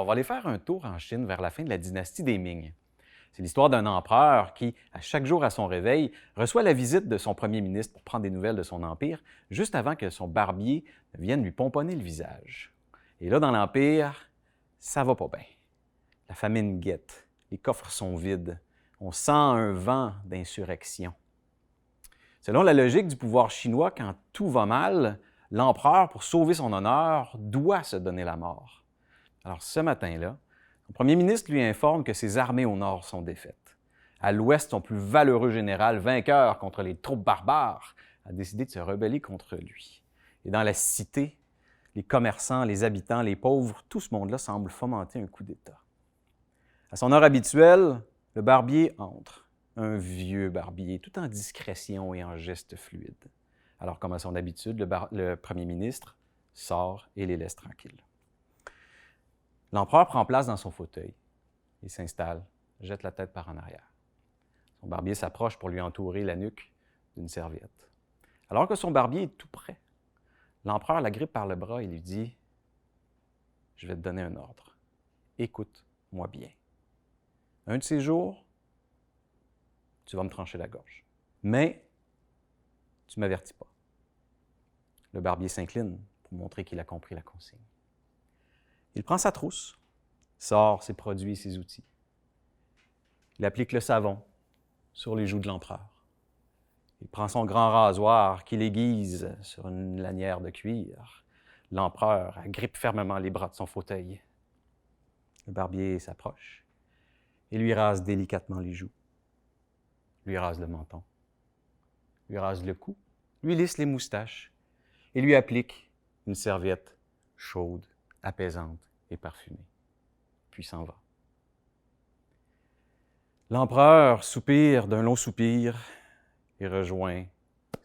on va aller faire un tour en Chine vers la fin de la dynastie des Ming. C'est l'histoire d'un empereur qui, à chaque jour à son réveil, reçoit la visite de son premier ministre pour prendre des nouvelles de son empire, juste avant que son barbier vienne lui pomponner le visage. Et là, dans l'empire, ça va pas bien. La famine guette, les coffres sont vides, on sent un vent d'insurrection. Selon la logique du pouvoir chinois, quand tout va mal, l'empereur, pour sauver son honneur, doit se donner la mort. Alors ce matin-là, le premier ministre lui informe que ses armées au nord sont défaites. À l'ouest, son plus valeureux général, vainqueur contre les troupes barbares, a décidé de se rebeller contre lui. Et dans la cité, les commerçants, les habitants, les pauvres, tout ce monde-là semble fomenter un coup d'État. À son heure habituelle, le barbier entre, un vieux barbier, tout en discrétion et en gestes fluides. Alors, comme à son habitude, le premier ministre sort et les laisse tranquilles. L'empereur prend place dans son fauteuil. Il s'installe, jette la tête par en arrière. Son barbier s'approche pour lui entourer la nuque d'une serviette. Alors que son barbier est tout près, l'empereur l'agrippe par le bras et lui dit « Je vais te donner un ordre. Écoute-moi bien. Un de ces jours, tu vas me trancher la gorge. Mais tu ne m'avertis pas. » Le barbier s'incline pour montrer qu'il a compris la consigne. Il prend sa trousse, sort ses produits et ses outils. Il applique le savon sur les joues de l'empereur. Il prend son grand rasoir qu'il aiguise sur une lanière de cuir. L'empereur agrippe fermement les bras de son fauteuil. Le barbier s'approche et lui rase délicatement les joues. Lui rase le menton. Lui rase le cou. Lui lisse les moustaches et lui applique une serviette chaude, apaisante et parfumée. Puis s'en va. L'empereur soupire d'un long soupir et rejoint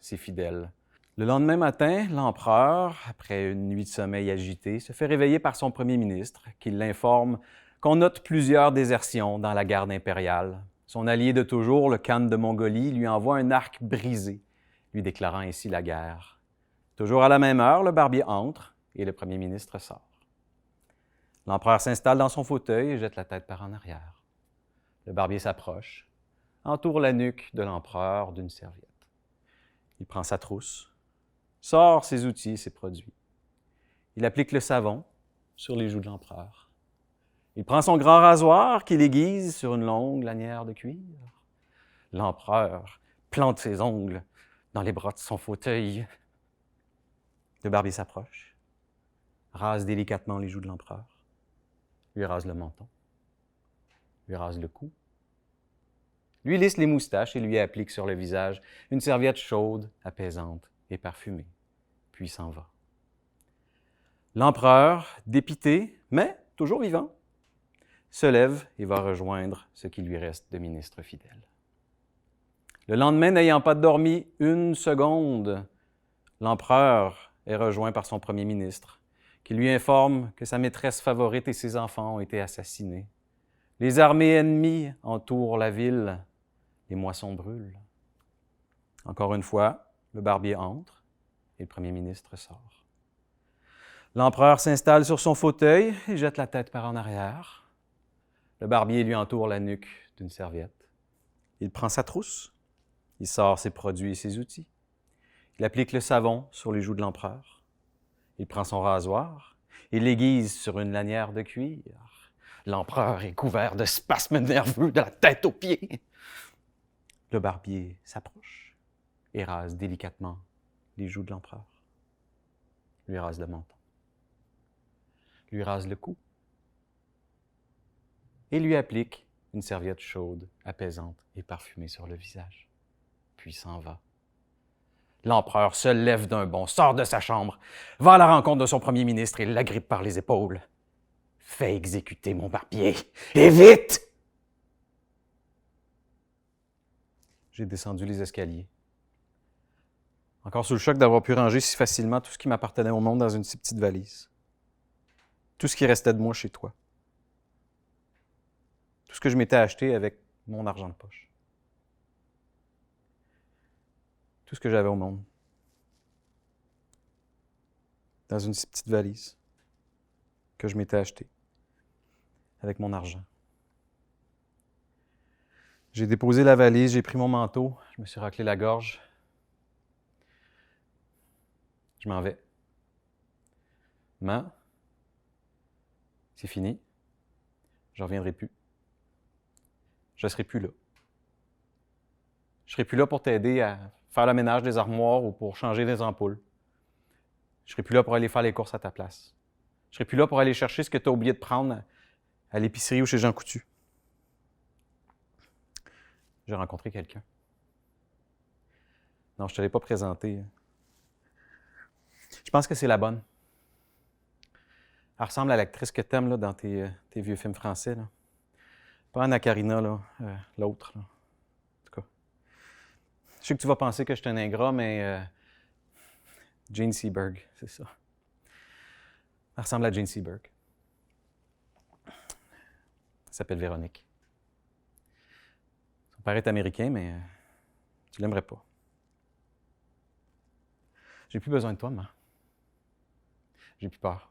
ses fidèles. Le lendemain matin, l'empereur, après une nuit de sommeil agité, se fait réveiller par son premier ministre, qui l'informe qu'on note plusieurs désertions dans la garde impériale. Son allié de toujours, le Khan de Mongolie, lui envoie un arc brisé, lui déclarant ainsi la guerre. Toujours à la même heure, le barbier entre et le premier ministre sort. L'empereur s'installe dans son fauteuil et jette la tête par en arrière. Le barbier s'approche, entoure la nuque de l'empereur d'une serviette. Il prend sa trousse, sort ses outils et ses produits. Il applique le savon sur les joues de l'empereur. Il prend son grand rasoir qu'il aiguise sur une longue lanière de cuir. L'empereur plante ses ongles dans les bras de son fauteuil. Le barbier s'approche, rase délicatement les joues de l'empereur, lui rase le menton, lui rase le cou, lui lisse les moustaches et lui applique sur le visage une serviette chaude, apaisante et parfumée, puis s'en va. L'empereur, dépité, mais toujours vivant, se lève et va rejoindre ce qui lui reste de ministre fidèle. Le lendemain, n'ayant pas dormi une seconde, l'empereur est rejoint par son premier ministre, qui lui informe que sa maîtresse favorite et ses enfants ont été assassinés. Les armées ennemies entourent la ville, les moissons brûlent. Encore une fois, le barbier entre et le premier ministre sort. L'empereur s'installe sur son fauteuil et jette la tête par en arrière. Le barbier lui entoure la nuque d'une serviette. Il prend sa trousse, il sort ses produits et ses outils. Il applique le savon sur les joues de l'empereur. Il prend son rasoir et l'aiguise sur une lanière de cuir. L'empereur est couvert de spasmes nerveux de la tête aux pieds. Le barbier s'approche et rase délicatement les joues de l'empereur. Lui rase le menton. Lui rase le cou. Et lui applique une serviette chaude, apaisante et parfumée sur le visage. Puis s'en va. L'empereur se lève d'un bond, sort de sa chambre, va à la rencontre de son premier ministre et l'agrippe par les épaules. « Fais exécuter mon barbier, et vite! » J'ai descendu les escaliers. Encore sous le choc d'avoir pu ranger si facilement tout ce qui m'appartenait au monde dans une si petite valise. Tout ce qui restait de moi chez toi. Tout ce que je m'étais acheté avec mon argent de poche. Tout ce que j'avais au monde. Dans une si petite valise que je m'étais acheté. avec mon argent. J'ai déposé la valise, j'ai pris mon manteau, je me suis raclé la gorge. Je m'en vais. Maman, c'est fini. Je ne reviendrai plus. Je ne serai plus là. Je ne serai plus là pour t'aider à faire le ménage des armoires ou pour changer les ampoules. Je ne serai plus là pour aller faire les courses à ta place. Je ne serai plus là pour aller chercher ce que tu as oublié de prendre à l'épicerie ou chez Jean Coutu. J'ai rencontré quelqu'un. Non, je ne te l'ai pas présenté. Je pense que c'est la bonne. Elle ressemble à l'actrice que tu aimes dans tes vieux films français. Là. Pas Anna Karina, là, l'autre. Là. En tout cas. Je sais que tu vas penser que je suis un ingrat, mais Jane Seberg, c'est ça. Elle ressemble à Jane Seberg. Elle s'appelle Véronique. Son père est américain, mais tu l'aimerais pas. J'ai plus besoin de toi, maman. J'ai plus peur.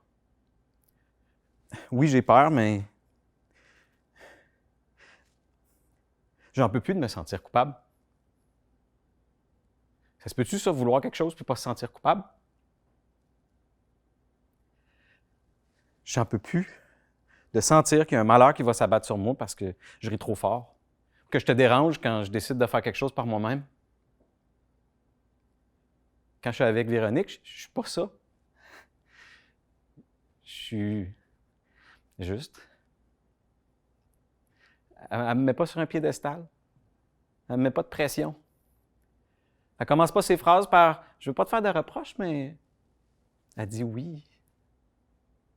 Oui, j'ai peur, mais j'en peux plus de me sentir coupable. Ça se peut-tu, ça, vouloir quelque chose puis pas se sentir coupable? J'en peux plus de sentir qu'il y a un malheur qui va s'abattre sur moi parce que je ris trop fort. Que je te dérange quand je décide de faire quelque chose par moi-même. Quand je suis avec Véronique, je suis pas ça. Je suis juste. Elle ne me met pas sur un piédestal. Elle ne me met pas de pression. Elle ne commence pas ses phrases par « Je ne veux pas te faire de reproches, mais… » Elle dit oui.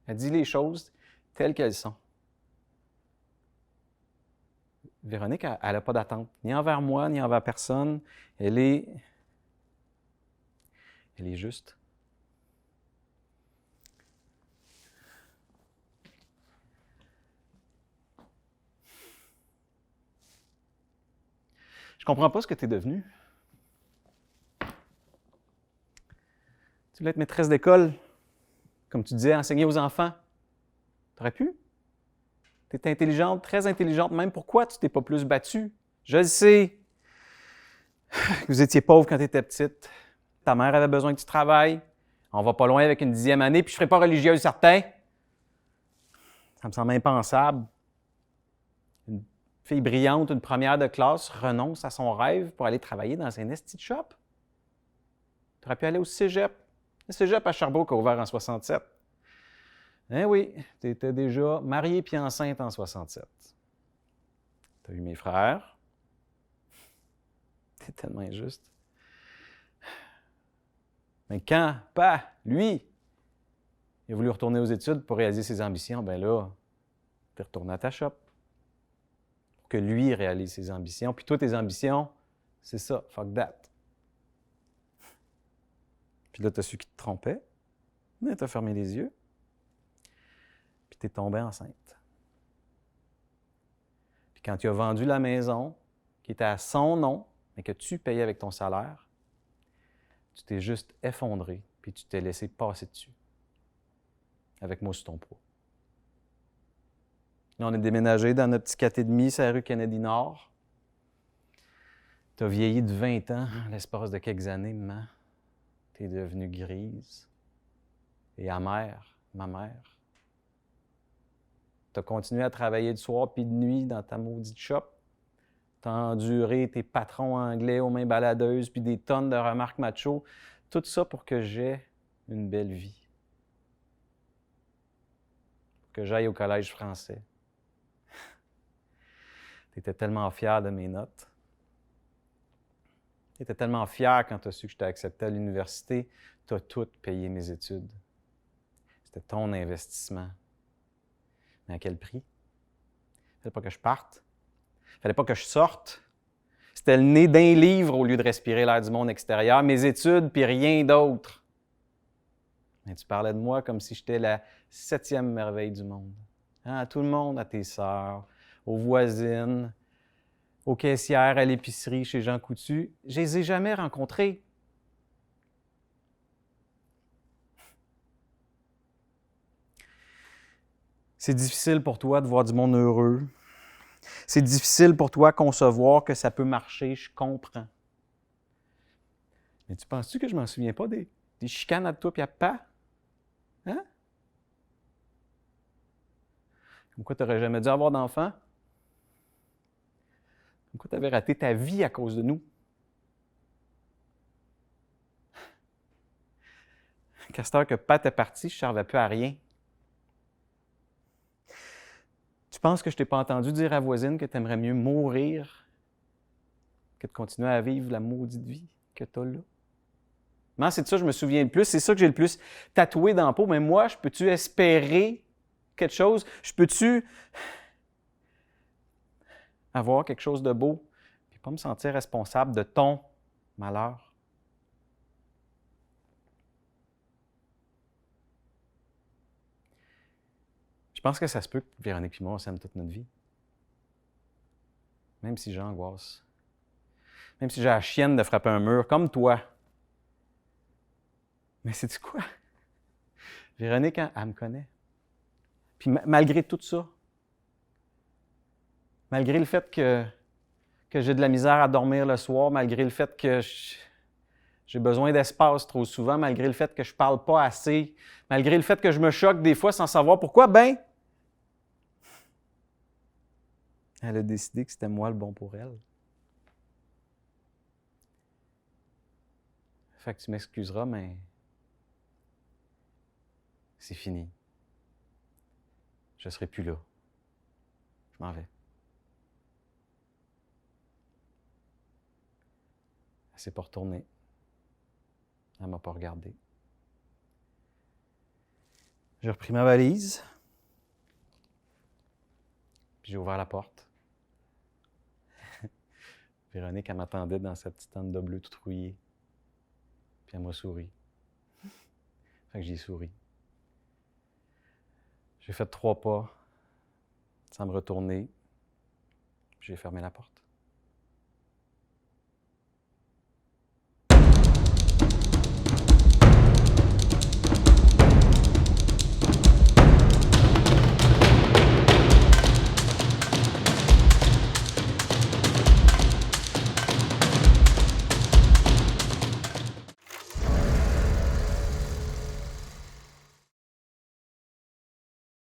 Elle dit les choses telles qu'elles sont. Véronique, elle n'a pas d'attente, ni envers moi, ni envers personne. Elle est juste. Je comprends pas ce que tu es devenue. Tu voulais être maîtresse d'école, comme tu disais, enseigner aux enfants. Tu aurais pu. Tu étais intelligente, très intelligente même. Pourquoi tu t'es pas plus battue? Je le sais. Vous étiez pauvre quand tu étais petite. Ta mère avait besoin que tu travailles. On va pas loin avec une 10e année, puis je ne serai pas religieuse, certain. Ça me semble impensable. Une fille brillante, une première de classe, renonce à son rêve pour aller travailler dans un esti de shop. Tu aurais pu aller au cégep. Le cégep à Sherbrooke a ouvert en 67. Eh oui, tu étais déjà mariée puis enceinte en 67. Tu as eu mes frères. T'es tellement injuste. Mais quand, lui, il a voulu retourner aux études pour réaliser ses ambitions, ben là, t'es retourné à ta shop. Pour que lui réalise ses ambitions. Puis toi, tes ambitions, c'est ça, fuck that. Puis là, t'as su qu'il te trompait, mais t'as fermé les yeux. Puis t'es tombée enceinte. Puis quand tu as vendu la maison, qui était à son nom, mais que tu payais avec ton salaire, tu t'es juste effondré, puis tu t'es laissé passer dessus. Avec moi sur ton poids. Là, on est déménagé dans notre petit 4,5 sur la rue Kennedy-Nord. Tu as vieilli de 20 ans l'espace de quelques années, maman. Tu es devenue grise et amère, ma mère. Tu as continué à travailler de soir puis de nuit dans ta maudite shop. Tu as enduré tes patrons anglais aux mains baladeuses puis des tonnes de remarques macho. Tout ça pour que j'aie une belle vie. Pour que j'aille au collège français. Tu étais tellement fière de mes notes. Tu étais tellement fière quand tu as su que je t'ai accepté à l'université. Tu as tout payé mes études. C'était ton investissement. Mais à quel prix? Il ne fallait pas que je parte. Il ne fallait pas que je sorte. C'était le nez d'un livre au lieu de respirer l'air du monde extérieur. Mes études, puis rien d'autre. Mais tu parlais de moi comme si j'étais la 7e merveille du monde. Hein, à tout le monde, à tes sœurs, aux voisines, aux caissières, à l'épicerie, chez Jean Coutu. Je les ai jamais rencontrées. C'est difficile pour toi de voir du monde heureux. C'est difficile pour toi de concevoir que ça peut marcher, je comprends. Mais tu penses-tu que je m'en souviens pas des chicanes à toi et à pas? Hein? Comme quoi tu n'aurais jamais dû avoir d'enfant? Comme quoi tu avais raté ta vie à cause de nous? Qu'à cette heure que Pat est parti, je ne servais plus à rien. Tu penses que je t'ai pas entendu dire à la voisine que tu aimerais mieux mourir que de continuer à vivre la maudite vie que tu as là? Moi, c'est de ça que je me souviens le plus. C'est ça que j'ai le plus tatoué dans la peau. Mais moi, je peux-tu espérer quelque chose? Je peux-tu avoir quelque chose de beau et pas me sentir responsable de ton malheur? Je pense que ça se peut que Véronique et moi, on s'aime toute notre vie. Même si j'angoisse. Même si j'ai la chienne de frapper un mur, comme toi. Mais sais-tu quoi? Véronique, elle me connaît. Puis malgré tout ça, malgré le fait que j'ai de la misère à dormir le soir, malgré le fait que j'ai besoin d'espace trop souvent, malgré le fait que je parle pas assez, malgré le fait que je me choque des fois sans savoir pourquoi, ben, elle a décidé que c'était moi le bon pour elle. Fait que tu m'excuseras, mais c'est fini. Je ne serai plus là. Je m'en vais. Elle s'est pas retournée. Elle m'a pas regardé. J'ai repris ma valise. Puis j'ai ouvert la porte. Véronique, elle m'attendait dans sa petite tente de bleu toute rouillée. Puis elle m'a souri. Fait que j'y ai souri. J'ai fait 3 pas sans me retourner. Puis j'ai fermé la porte.